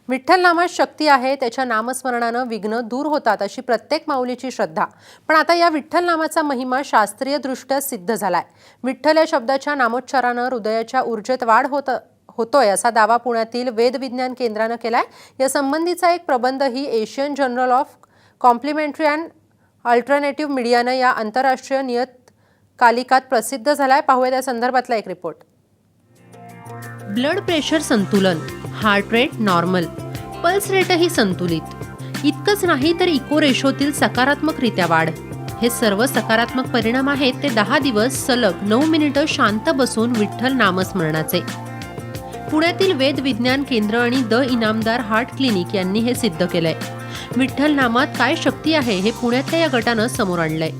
विठ्ठल नामात शक्ती आहे, त्याच्या नामस्मरणानं विघ्न दूर होतात अशी प्रत्येक माऊलीची श्रद्धा. पण आता या विठ्ठल नामाचा महिमा शास्त्रीयदृष्ट्या सिद्ध झालाय. विठ्ठल या शब्दाच्या नामोच्चारानं हृदयाच्या ऊर्जेत वाढ होतोय असा दावा पुण्यातील वेद विज्ञान केंद्रानं केलाय. या संबंधीचा एक प्रबंधही Asian journal of complementary and alternative मीडियानं या आंतरराष्ट्रीय नियतकालिकात प्रसिद्ध झालाय. पाहूया त्या संदर्भातला एक रिपोर्ट. ब्लड प्रेशर संतुलन, हार्ट रेट नॉर्मल, पल्स रेटही संतुलित. इतकंच नाही तर इको रेशोतील सकारात्मकरित्या वाढ. हे सर्व सकारात्मक परिणाम आहेत ते 10 दिवस सलग 9 मिनिटं शांत बसून विठ्ठल नामस्मरणाचे. पुण्यातील वेद विज्ञान केंद्र आणि द इनामदार हार्ट क्लिनिक यांनी हे सिद्ध केलंय. विठ्ठल नामात काय शक्ती आहे हे पुण्यातल्या या गटानं समोर आणलंय.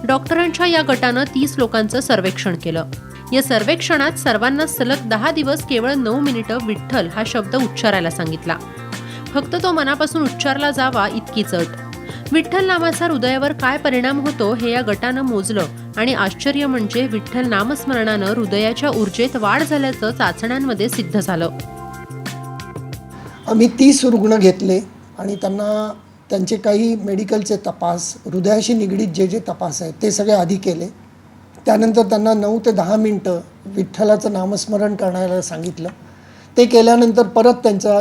डॉक्टरांच्या या गटानं 30 लोकांचं सर्वेक्षण केलं. या सर्वेक्षणात सर्वांना सलग 10 दिवस केवळ 9 मिनिटं विठ्ठल हा शब्द उच्चारायला सांगितला. फक्त तो मनापासून उच्चारला जावा इतकीच अट. विठ्ठल नामाचा हृदयावर काय परिणाम होतो हे या गटानं मोजलं आणि आश्चर्य म्हणजे विठ्ठल नामस्मरणानं हृदयाच्या ऊर्जेत वाढ झाल्याचं चाचण्यांमध्ये सिद्ध झालं. आम्ही 30 रुग्ण घेतले आणि त्यांना त्यांचे काही मेडिकलचे तपास, हृदयाशी निगडीत जे तपास आहेत ते सगळे आधी केले. त्यानंतर त्यांना 9 ते 10 मिनटं विठ्ठलाचं नामस्मरण करायला सांगितलं. ते केल्यानंतर परत त्यांचा